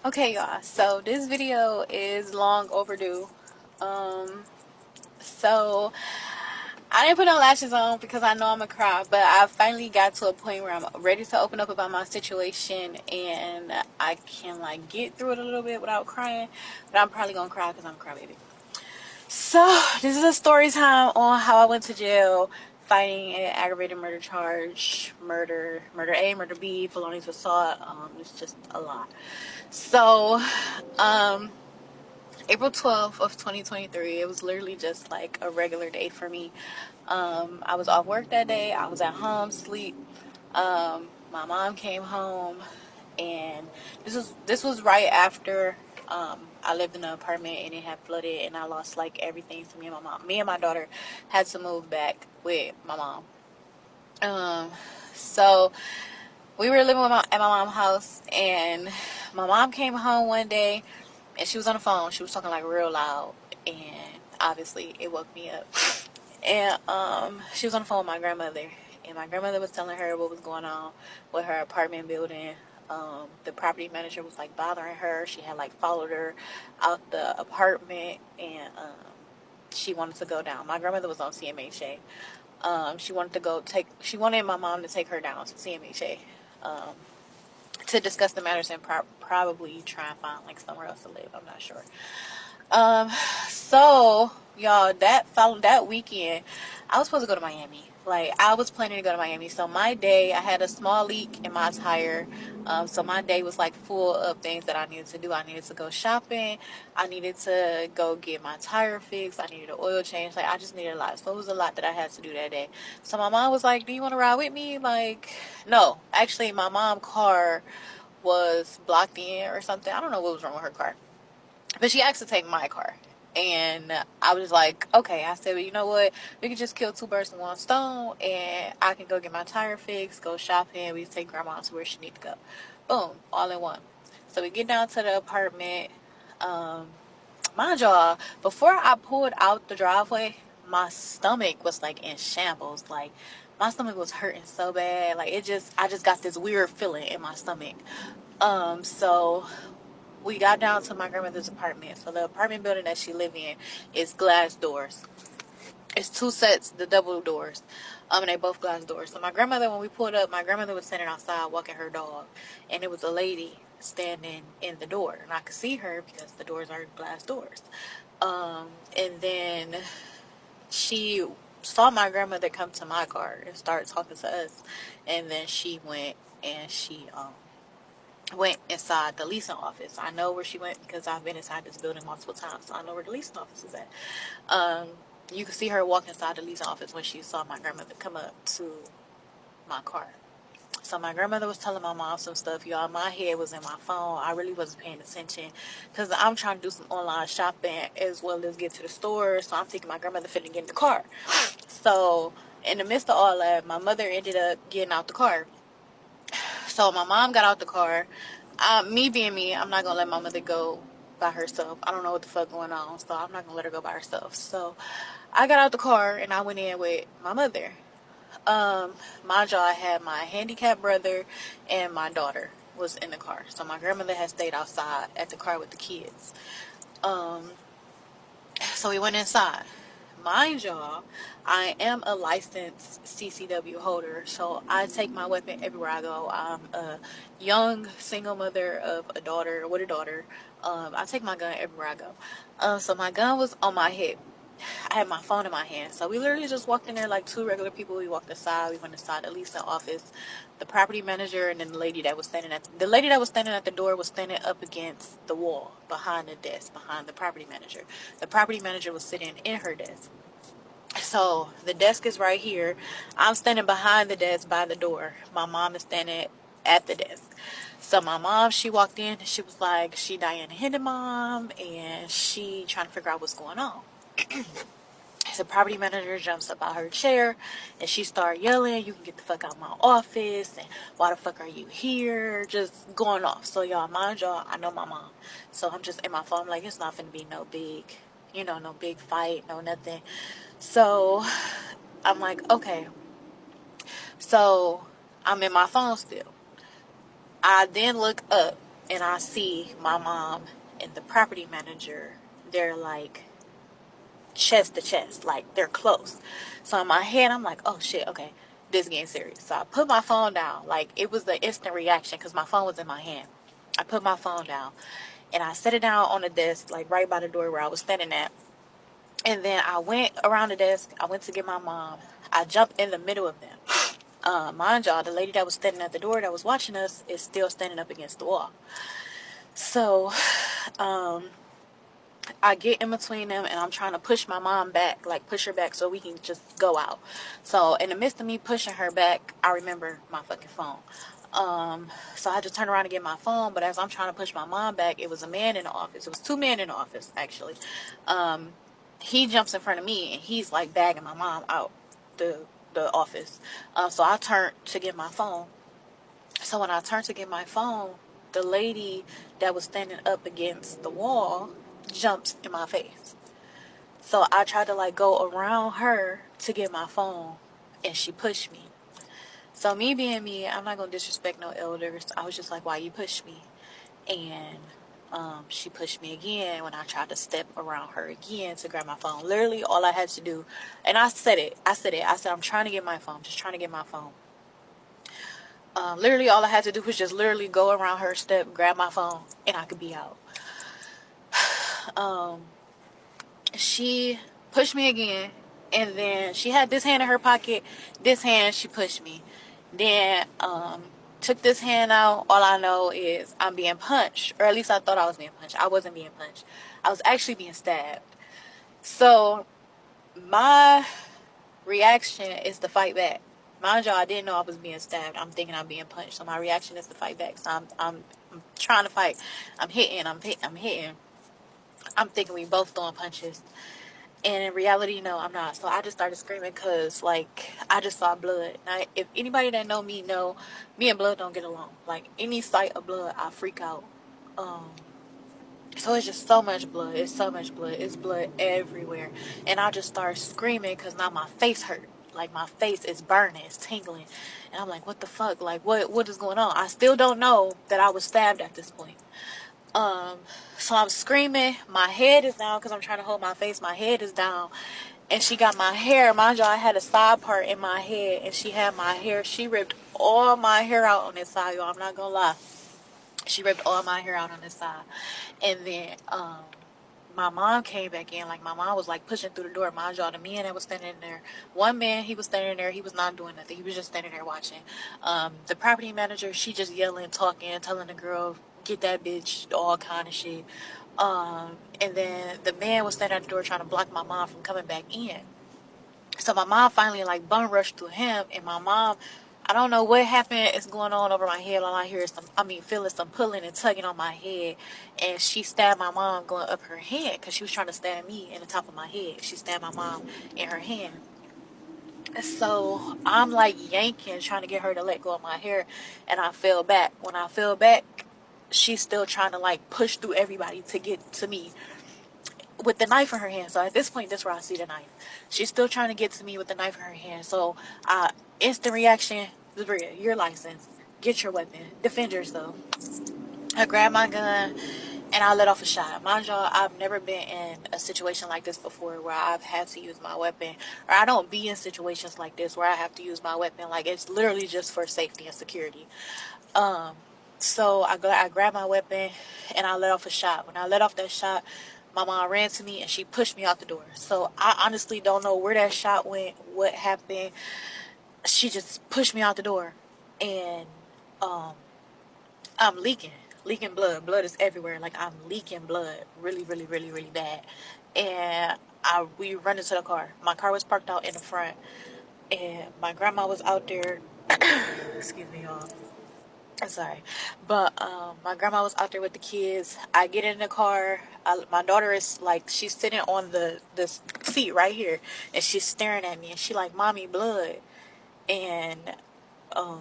Okay, y'all. So this video is long overdue. Um, so I didn't put no lashes on because I know I'm gonna cry, but I finally got to a point where I'm ready to open up about my situation and I can like get through it a little bit without crying. But I'm probably gonna cry because I'm a crybaby. So this is a story time on how I went to jail fighting an aggravated murder charge, murder A, murder B, felonious assault. It's just a lot. So, um, April 12th of 2023, it was literally just like a regular day for me. I was off work that day. I was at home, sleep. My mom came home, and this was right after I lived in an apartment and it had flooded, and I lost like everything for me and my mom. Me and my daughter had to move back with my mom. Um, so we were living at my mom's house, and my mom came home one day and she was on the phone. She was talking like real loud, and obviously it woke me up. And she was on the phone with my grandmother, and my grandmother was telling her what was going on with her apartment building. The property manager was like bothering her. She had like followed her out the apartment, and she wanted to go down. My grandmother was on CMHA. She wanted my mom to take her down to CMHA. Um, to discuss the matters and probably try and find like somewhere else to live. I'm not sure. Um, so y'all, that weekend, I was supposed to go to Miami. Like I was planning to go to Miami. So my day, I had a small leak in my tire. So my day was like full of things that I needed to do. I needed to go shopping. I needed to go get my tire fixed. I needed an oil change. Like I just needed a lot. So it was a lot that I had to do that day. So my mom was like, "Do you want to ride with me?" Like, no. Actually, my mom's car was blocked in or something. I don't know what was wrong with her car. But she asked to take my car. And I was like, okay. I said, well, you know what? We could just kill two birds with one stone. And I can go get my tire fixed, go shopping. We take grandma to where she need to go. Boom. All in one. So we get down to the apartment. Um, Mind y'all, before I pulled out the driveway, my stomach was like in shambles. Like my stomach was hurting so bad. Like I just got this weird feeling in my stomach. So we got down to my grandmother's apartment. So the apartment building that she lived in is glass doors. It's two sets, the double doors. And they both glass doors. So my grandmother, when we pulled up, my grandmother was standing outside walking her dog, and it was a lady standing in the door, and I could see her because the doors are glass doors. And then she saw my grandmother come to my car and start talking to us, and then she went and she went inside the leasing office. I know where she went because I've been inside this building multiple times, so I know where the leasing office is at. Um, you could see her walk inside the leasing office when she saw my grandmother come up to my car. So my grandmother was telling my mom some stuff, y'all. My head was in my phone. I really wasn't paying attention because I'm trying to do some online shopping as well as get to the store. So I'm thinking my grandmother finna get in the car. So in the midst of all that, my mother ended up getting out the car. So my mom got out the car. Me being me, I'm not gonna let my mother go by herself. I don't know what the fuck going on, so I'm not gonna let her go by herself. So I got out the car and I went in with my mother. Mind y'all, I had my handicapped brother and my daughter was in the car. So my grandmother had stayed outside at the car with the kids. Um, so we went inside. Mind y'all, I am a licensed CCW holder, so I take my weapon everywhere I go. I'm a young single mother of a daughter, with a daughter. I take my gun everywhere I go. So my gun was on my hip. I had my phone in my hand. So we literally just walked in there like two regular people. We walked inside. We went inside the leasing office. The property manager and then the lady that was standing at the door was standing up against the wall behind the desk, behind the property manager. The property manager was sitting in her desk. So the desk is right here. I'm standing behind the desk by the door. My mom is standing at the desk. So my mom, she walked in and she was like, she Diana Hendon mom, and she trying to figure out what's going on. The property manager jumps up out her chair and she started yelling, "You can get the fuck out of my office, and why the fuck are you here?" Just going off. So y'all, mind y'all, I know my mom. So I'm just in my phone, like, it's not gonna be no big, no big fight, no nothing. So I'm like, okay. So I'm in my phone still. I then look up and I see my mom and the property manager. They're like chest to chest, like they're close. So in my head, I'm like, oh shit, okay, this is getting serious. So I put my phone down. Like, it was the instant reaction because my phone was in my hand. I put my phone down and I set it down on the desk, like right by the door where I was standing at. And then I went around the desk. I went to get my mom. I jumped in the middle of them. Mind y'all, the lady that was standing at the door that was watching us is still standing up against the wall. So, I get in between them and I'm trying to push my mom back, like push her back so we can just go out. So in the midst of me pushing her back, I remember my fucking phone. So I just turned around to get my phone, but as I'm trying to push my mom back, it was a man in the office. It was two men in the office, actually. He jumps in front of me and he's like bagging my mom out the office. So I turned to get my phone. So when I turned to get my phone, the lady that was standing up against the wall jumps in my face. So I tried to like go around her to get my phone and she pushed me. So me being me, I'm not gonna disrespect no elders. I was just like, why you push me? And she pushed me again when I tried to step around her again to grab my phone. Literally all I had to do, and I said, I'm trying to get my phone, just trying to get my phone. Literally all I had to do was just literally go around her, step, grab my phone, and I could be out. She pushed me again, and then she had this hand in her pocket, this hand she pushed me. Then took this hand out. All I know is I'm being punched, or at least I thought I was being punched. I wasn't being punched. I was actually being stabbed. So my reaction is to fight back. Mind y'all, I didn't know I was being stabbed. I'm thinking I'm being punched. So my reaction is to fight back. So I'm trying to fight. I'm hitting. I'm hitting. I'm thinking we both throwing punches. And in reality, no, I'm not. So I just started screaming because, like, I just saw blood. Now, if anybody that know, me and blood don't get along. Like, any sight of blood, I freak out. So it's just so much blood. It's so much blood. It's blood everywhere. And I just started screaming because now my face hurt. Like, my face is burning. It's tingling. And I'm like, what the fuck? Like, what is going on? I still don't know that I was stabbed at this point. So I'm screaming. My head is down because I'm trying to hold my face. My head is down. And she got my hair. Mind you, I had a side part in my head. And she had my hair. She ripped all my hair out on this side, y'all. I'm not going to lie. She ripped all my hair out on this side. And then, my mom came back in. Like, my mom was like pushing through the door. Mind y'all, the man that was standing there, one man, he was standing there, he was not doing nothing, he was just standing there watching. The property manager, she just yelling, talking, telling the girl, get that bitch, all kind of shit. And then the man was standing at the door trying to block my mom from coming back in. So my mom finally like bum rushed to him, and my mom, I don't know what happened. It's going on over my head. All I hear is feeling some pulling and tugging on my head, and she stabbed my mom going up her hand because she was trying to stab me in the top of my head. She stabbed my mom in her hand. So I'm like yanking, trying to get her to let go of my hair, and I fell back. When I fell back, she's still trying to like push through everybody to get to me with the knife in her hand. So at this point, that's where I see the knife. She's still trying to get to me with the knife in her hand. So instant reaction, Zabria, your license. Get your weapon. Defend yourself. I grabbed my gun and I let off a shot. Mind y'all, I've never been in a situation like this before where I've had to use my weapon. Or I don't be in situations like this where I have to use my weapon. Like, it's literally just for safety and security. So I grabbed my weapon and I let off a shot. When I let off that shot, my mom ran to me and she pushed me out the door. So I honestly don't know where that shot went, what happened. She just pushed me out the door, and I'm leaking blood. Blood is everywhere. Like, I'm leaking blood, really, really, really, really bad. And we run into the car. My car was parked out in the front, and my grandma was out there. Excuse me, y'all. I'm sorry, but my grandma was out there with the kids. I get in the car. My daughter is like, she's sitting on this seat right here, and she's staring at me, and she like, "Mommy, blood." And I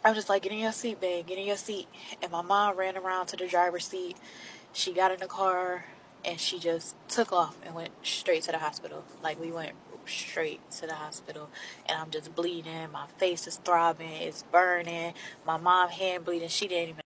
was just like, "Get in your seat, babe. Get in your seat." And my mom ran around to the driver's seat. She got in the car, and she just took off and went straight to the hospital. Like, we went straight to the hospital, and I'm just bleeding. My face is throbbing. It's burning. My mom hand bleeding. She didn't even